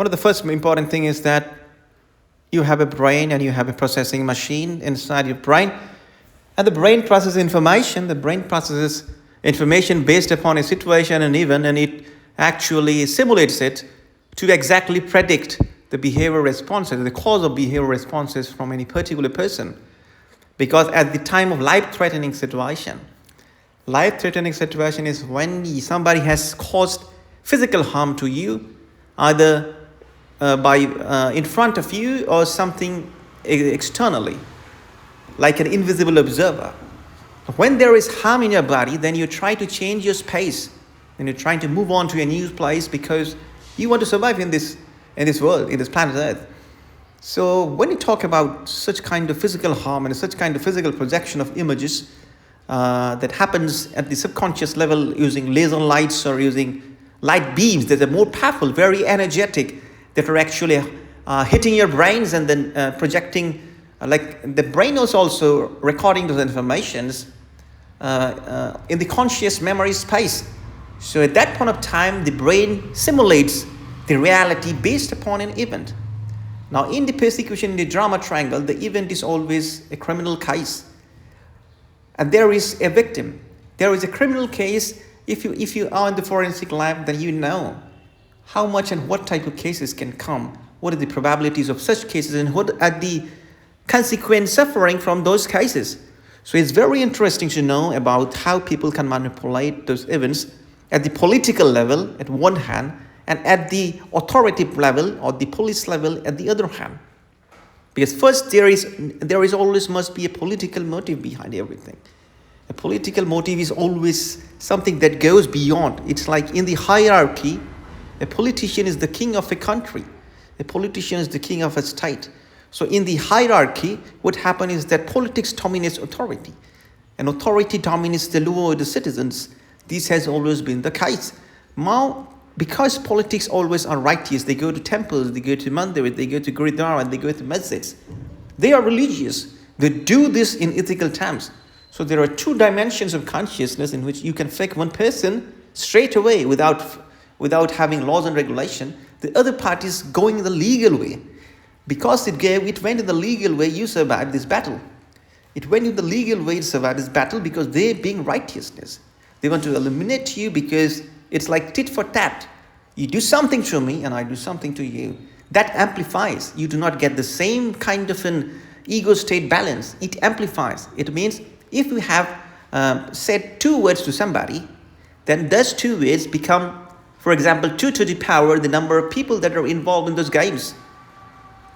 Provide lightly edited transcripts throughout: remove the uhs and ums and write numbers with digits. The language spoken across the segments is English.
One of the first important thing is that you have a brain and you have a processing machine inside your brain. And the brain processes information. The brain processes information based upon a situation and event, and it actually simulates it to exactly predict the behavior responses, the cause of behavior responses from any particular person. Because at the time of life-threatening situation is when somebody has caused physical harm to you, either by in front of you or something externally, like an invisible observer. When there is harm in your body, then you try to change your space, and you're trying to move on to a new place because you want to survive in this world, in this planet Earth. So when you talk about such kind of physical harm and such kind of physical projection of images that happens at the subconscious level using laser lights or using light beams that are more powerful, very energetic, that are actually hitting your brains and then projecting, like the brain is also recording those informations in the conscious memory space. So at that point of time, the brain simulates the reality based upon an event. Now, in the persecution, in the drama triangle, the event is always a criminal case. And there is a victim. There is a criminal case. If you are in the forensic lab, then you know how much and what type of cases can come. What are the probabilities of such cases and what are the consequent suffering from those cases. So it's very interesting to know about how people can manipulate those events at the political level at one hand, and at the authoritative level or the police level at the other hand. Because first there is always must be a political motive behind everything. A political motive is always something that goes beyond. It's like in the hierarchy, a politician is the king of a country. A politician is the king of a state. So in the hierarchy, what happens is that politics dominates authority. And authority dominates the law of the citizens. This has always been the case. Now, because politics always are righteous, they go to temples, they go to mandir, they go to gurdwara, they go to masjids. They are religious. They do this in ethical terms. So there are two dimensions of consciousness in which you can fake one person straight away without having laws and regulation. The other part is going in the legal way. Because it went in the legal way, you survived this battle. It went in the legal way to survive this battle because they being righteousness. They want to eliminate you because it's like tit for tat. You do something to me and I do something to you. That amplifies. You do not get the same kind of an ego state balance. It amplifies. It means if you have said two words to somebody, then those two words become, for example, 2 to the power the number of people that are involved in those games.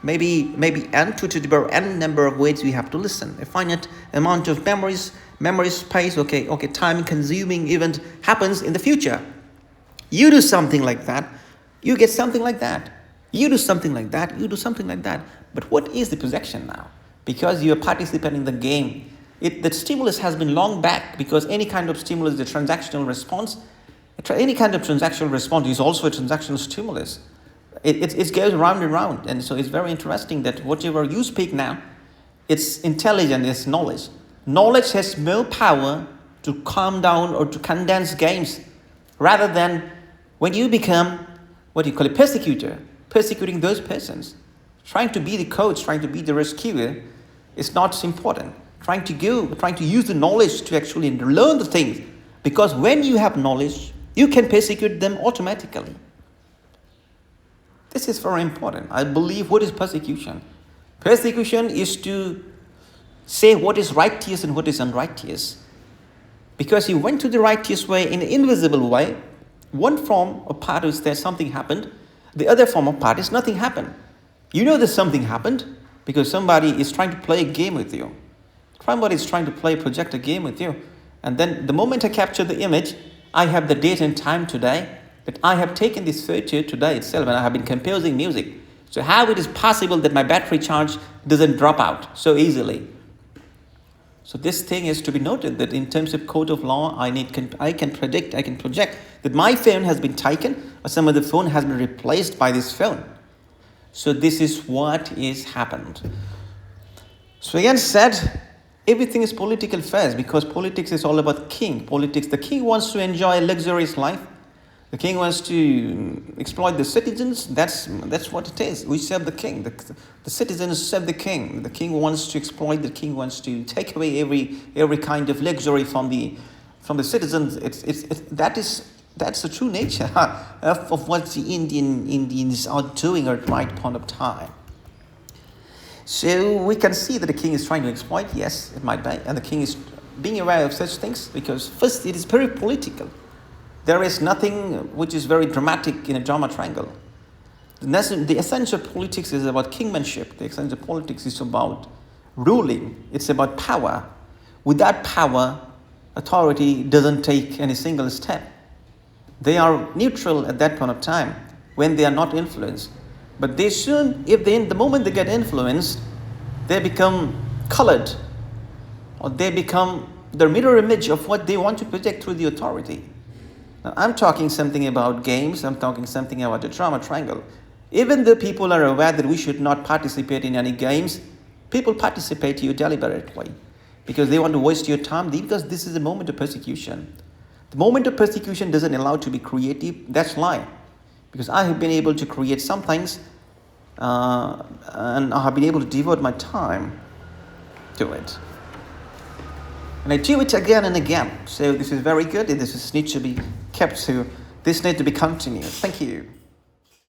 Maybe n 2 to the power n number of words we have to listen. A finite amount of memory space, okay, time consuming event happens in the future. You do something like that, you get something like that. You do something like that, you do something like that. But what is the projection now? Because you are participating in the game. The stimulus has been long back, because any kind of stimulus is a transactional response. Any kind of transactional response is also a transactional stimulus. It goes round and round. And so it's very interesting that whatever you speak now, it's intelligent, it's knowledge. Knowledge has more power to calm down or to condense games, rather than when you become, persecutor, persecuting those persons. Trying to be the coach, trying to be the rescuer is not important. Trying to use the knowledge to actually learn the things. Because when you have knowledge, you can persecute them automatically. This is very important. I believe what is persecution? Persecution is to say what is righteous and what is unrighteous. Because you went to the righteous way in an invisible way, one form or part is that something happened, the other form or part is nothing happened. You know that something happened because somebody is trying to play a game with you. Somebody is trying to project a game with you. And then the moment I capture the image, I have the date and time today, that I have taken this photo today itself and I have been composing music. So how it is possible that my battery charge doesn't drop out so easily? So this thing is to be noted, that in terms of code of law, I can project that my phone has been taken or some other phone has been replaced by this phone. So this is what is happened. So again said, everything is political first, because politics is all about king. The king wants to enjoy a luxurious life. The king wants to exploit the citizens. That's what it is. We serve the king. The citizens serve the king. The king wants to exploit. The king wants to take away every kind of luxury from the citizens. That's the true nature of what the Indians are doing at the right point of time. So we can see that the king is trying to exploit. Yes, it might be, and the king is being aware of such things because first it is very political. There is nothing which is very dramatic in a drama triangle. The essence of politics is about kingmanship. The essence of politics is about ruling. It's about power. Without power, authority doesn't take any single step. They are neutral at that point of time when they are not influenced. But they soon, the moment they get influenced, they become colored, or they become the mirror image of what they want to project through the authority. Now, I'm talking something about games. I'm talking something about the drama triangle. Even though people are aware that we should not participate in any games, people participate here deliberately because they want to waste your time, because this is a moment of persecution. The moment of persecution doesn't allow to be creative. That's lie. Because I have been able to create some things and I have been able to devote my time to it. And I do it again and again. So this is very good, and this needs to be kept. So this needs to be continued. Thank you.